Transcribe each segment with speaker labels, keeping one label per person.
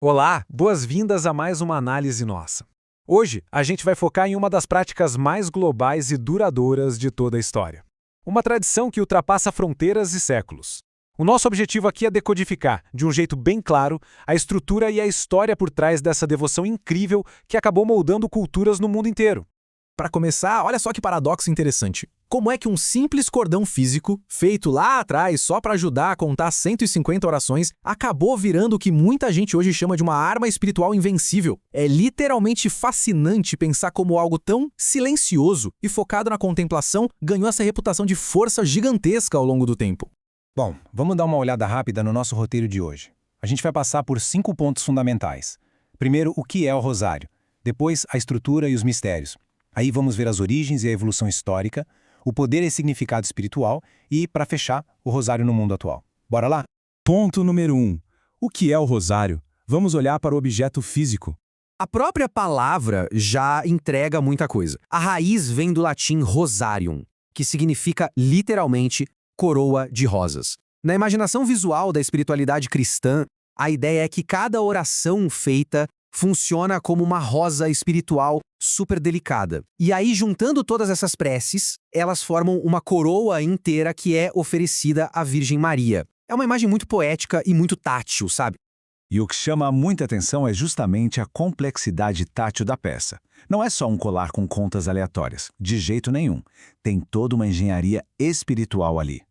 Speaker 1: Olá, boas-vindas a mais uma análise nossa. Hoje, a gente vai focar em uma das práticas mais globais e duradouras de toda a história. Uma tradição que ultrapassa fronteiras e séculos. O nosso objetivo aqui é decodificar, de um jeito bem claro, a estrutura e a história por trás dessa devoção incrível que acabou moldando culturas no mundo inteiro.
Speaker 2: Para começar, olha só que paradoxo interessante. Como é que um simples cordão físico, feito lá atrás só para ajudar a contar 150 orações, acabou virando o que muita gente hoje chama de uma arma espiritual invencível? É literalmente fascinante pensar como algo tão silencioso e focado na contemplação ganhou essa reputação de força gigantesca ao longo do tempo.
Speaker 3: Bom, vamos dar uma olhada rápida no nosso roteiro de hoje. A gente vai passar por 5 pontos fundamentais. Primeiro, o que é o rosário. Depois, a estrutura e os mistérios. Aí vamos ver as origens e a evolução histórica, o poder e significado espiritual e, para fechar, o rosário no mundo atual. Bora lá?
Speaker 4: Ponto número 1. O que é o rosário? Vamos olhar para o objeto físico.
Speaker 2: A própria palavra já entrega muita coisa. A raiz vem do latim rosarium, que significa literalmente coroa de rosas. Na imaginação visual da espiritualidade cristã, a ideia é que cada oração feita funciona como uma rosa espiritual super delicada. E aí, juntando todas essas preces, elas formam uma coroa inteira que é oferecida à Virgem Maria. É uma imagem muito poética e muito tátil, sabe?
Speaker 5: E o que chama muita atenção é justamente a complexidade tátil da peça. Não é só um colar com contas aleatórias, de jeito nenhum. Tem toda uma engenharia espiritual ali.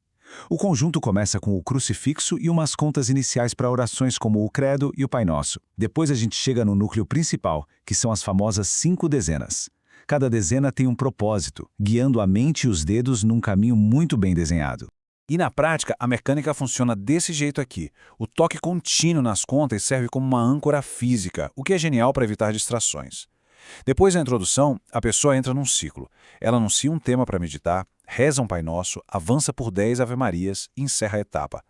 Speaker 5: O conjunto começa com o crucifixo e umas contas iniciais para orações como o Credo e o Pai Nosso. Depois a gente chega no núcleo principal, que são as famosas 5 dezenas. Cada dezena tem um propósito, guiando a mente e os dedos num caminho muito bem desenhado.
Speaker 1: E na prática, a mecânica funciona desse jeito aqui. O toque contínuo nas contas serve como uma âncora física, o que é genial para evitar distrações. Depois da introdução, a pessoa entra num ciclo. Ela anuncia um tema para meditar, reza um Pai Nosso, avança por 10 Ave-Marias e encerra a etapa.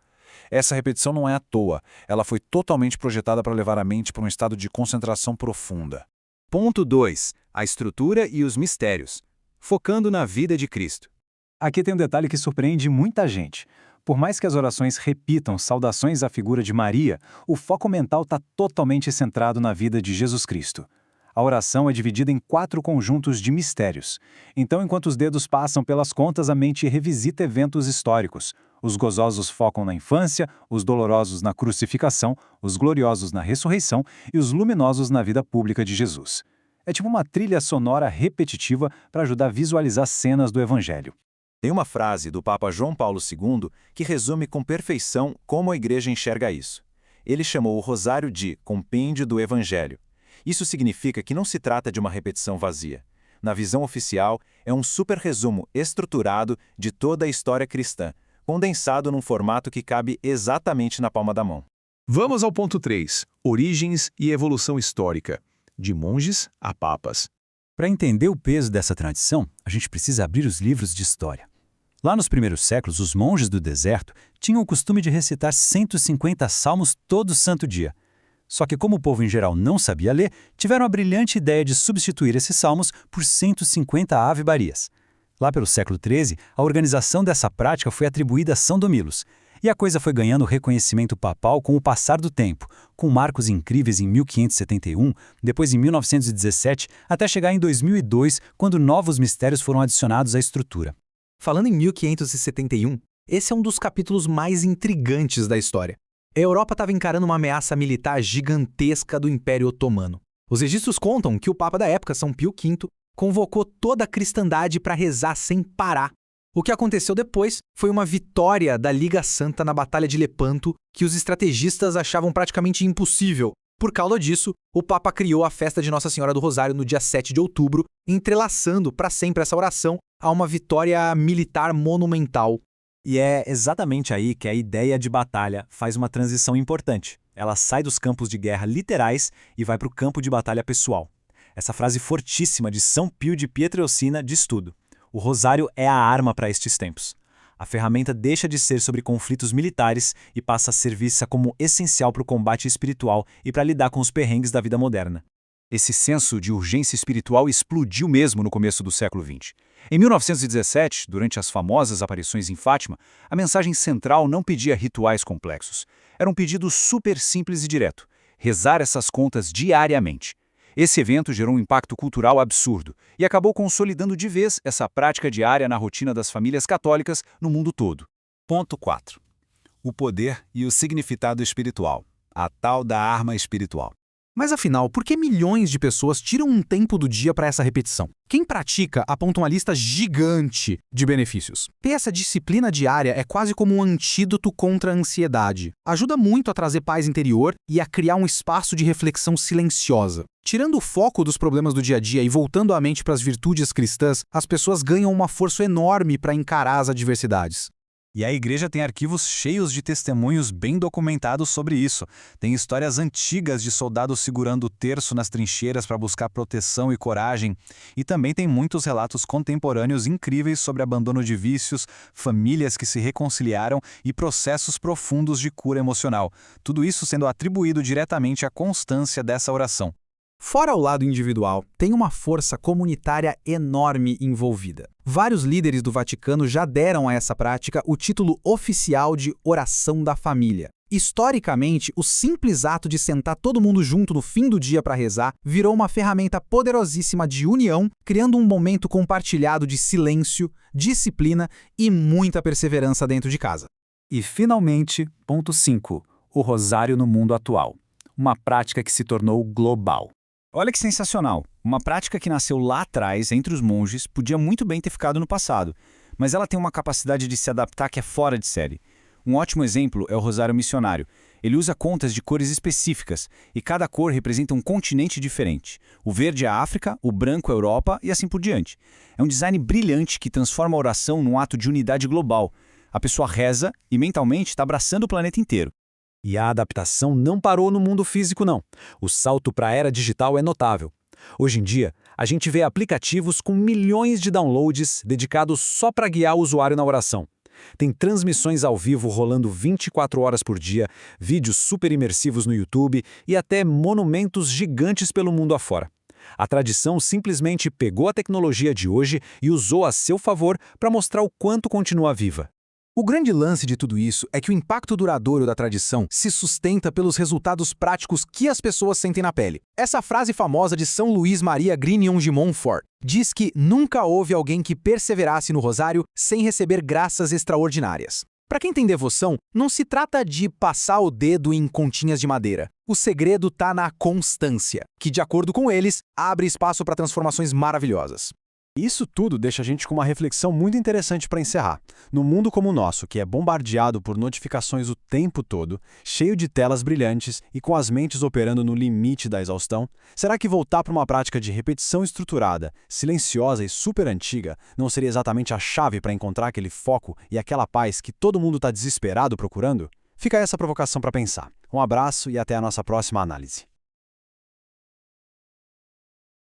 Speaker 1: Essa repetição não é à toa, ela foi totalmente projetada para levar a mente para um estado de concentração profunda.
Speaker 6: Ponto 2. A estrutura e os mistérios. Focando na vida de Cristo.
Speaker 3: Aqui tem um detalhe que surpreende muita gente. Por mais que as orações repitam saudações à figura de Maria, o foco mental está totalmente centrado na vida de Jesus Cristo. A oração é dividida em 4 conjuntos de mistérios. Então, enquanto os dedos passam pelas contas, a mente revisita eventos históricos. Os gozosos focam na infância, os dolorosos na crucificação, os gloriosos na ressurreição e os luminosos na vida pública de Jesus. É tipo uma trilha sonora repetitiva para ajudar a visualizar cenas do Evangelho.
Speaker 6: Tem uma frase do Papa João Paulo II que resume com perfeição como a Igreja enxerga isso. Ele chamou o rosário de compêndio do Evangelho. Isso significa que não se trata de uma repetição vazia. Na visão oficial, é um super resumo estruturado de toda a história cristã, condensado num formato que cabe exatamente na palma da mão.
Speaker 4: Vamos ao ponto 3. Origens e evolução histórica. De monges a papas.
Speaker 7: Para entender o peso dessa tradição, a gente precisa abrir os livros de história. Lá nos primeiros séculos, os monges do deserto tinham o costume de recitar 150 salmos todo santo dia. Só que como o povo em geral não sabia ler, tiveram a brilhante ideia de substituir esses salmos por 150 ave-marias. Lá pelo século XIII, a organização dessa prática foi atribuída a São Domilos, e a coisa foi ganhando reconhecimento papal com o passar do tempo, com marcos incríveis em 1571, depois em 1917, até chegar em 2002, quando novos mistérios foram adicionados à estrutura.
Speaker 2: Falando em 1571, esse é um dos capítulos mais intrigantes da história. A Europa estava encarando uma ameaça militar gigantesca do Império Otomano. Os registros contam que o Papa da época, São Pio V, convocou toda a cristandade para rezar sem parar. O que aconteceu depois foi uma vitória da Liga Santa na Batalha de Lepanto, que os estrategistas achavam praticamente impossível. Por causa disso, o Papa criou a festa de Nossa Senhora do Rosário no dia 7 de outubro, entrelaçando para sempre essa oração a uma vitória militar monumental.
Speaker 7: E é exatamente aí que a ideia de batalha faz uma transição importante. Ela sai dos campos de guerra literais e vai para o campo de batalha pessoal. Essa frase fortíssima de São Pio de Pietrelcina diz tudo. O rosário é a arma para estes tempos. A ferramenta deixa de ser sobre conflitos militares e passa a ser vista como essencial para o combate espiritual e para lidar com os perrengues da vida moderna.
Speaker 6: Esse senso de urgência espiritual explodiu mesmo no começo do século XX. Em 1917, durante as famosas aparições em Fátima, a mensagem central não pedia rituais complexos. Era um pedido super simples e direto.
Speaker 1: rezar essas contas diariamente. Esse evento gerou um impacto cultural absurdo e acabou consolidando de vez essa prática diária na rotina das famílias católicas no mundo todo.
Speaker 5: Ponto 4. O poder e o significado espiritual. A tal da arma espiritual.
Speaker 2: Mas afinal, por que milhões de pessoas tiram um tempo do dia para essa repetição? Quem pratica aponta uma lista gigante de benefícios. Ter essa disciplina diária é quase como um antídoto contra a ansiedade. Ajuda muito a trazer paz interior e a criar um espaço de reflexão silenciosa. Tirando o foco dos problemas do dia a dia e voltando a mente para as virtudes cristãs, as pessoas ganham uma força enorme para encarar as adversidades.
Speaker 3: E a igreja tem arquivos cheios de testemunhos bem documentados sobre isso. Tem histórias antigas de soldados segurando o terço nas trincheiras para buscar proteção e coragem. E também tem muitos relatos contemporâneos incríveis sobre abandono de vícios, famílias que se reconciliaram e processos profundos de cura emocional. Tudo isso sendo atribuído diretamente à constância dessa oração.
Speaker 2: Fora o lado individual, tem uma força comunitária enorme envolvida. Vários líderes do Vaticano já deram a essa prática o título oficial de oração da família. Historicamente, o simples ato de sentar todo mundo junto no fim do dia para rezar virou uma ferramenta poderosíssima de união, criando um momento compartilhado de silêncio, disciplina e muita perseverança dentro de casa.
Speaker 3: E, finalmente, ponto 5. O rosário no mundo atual. Uma prática que se tornou global. Olha que sensacional! Uma prática que nasceu lá atrás, entre os monges, podia muito bem ter ficado no passado, mas ela tem uma capacidade de se adaptar que é fora de série. Um ótimo exemplo é o rosário missionário. Ele usa contas de cores específicas, e cada cor representa um continente diferente. O verde é a África, o branco é a Europa e assim por diante. É um design brilhante que transforma a oração num ato de unidade global. A pessoa reza e mentalmente está abraçando o planeta inteiro.
Speaker 8: E a adaptação não parou no mundo físico, não. O salto para a era digital é notável. Hoje em dia, a gente vê aplicativos com milhões de downloads dedicados só para guiar o usuário na oração. Tem transmissões ao vivo rolando 24 horas por dia, vídeos super imersivos no YouTube e até monumentos gigantes pelo mundo afora. A tradição simplesmente pegou a tecnologia de hoje e usou a seu favor para mostrar o quanto continua viva.
Speaker 2: O grande lance de tudo isso é que o impacto duradouro da tradição se sustenta pelos resultados práticos que as pessoas sentem na pele. Essa frase famosa de São Luís Maria Grignion de Montfort diz que nunca houve alguém que perseverasse no rosário sem receber graças extraordinárias. Para quem tem devoção, não se trata de passar o dedo em continhas de madeira. O segredo está na constância, que, de acordo com eles, abre espaço para transformações maravilhosas.
Speaker 3: Isso tudo deixa a gente com uma reflexão muito interessante para encerrar. No mundo como o nosso, que é bombardeado por notificações o tempo todo, cheio de telas brilhantes e com as mentes operando no limite da exaustão, será que voltar para uma prática de repetição estruturada, silenciosa e super antiga não seria exatamente a chave para encontrar aquele foco e aquela paz que todo mundo está desesperado procurando? Fica essa provocação para pensar. Um abraço e até a nossa próxima análise.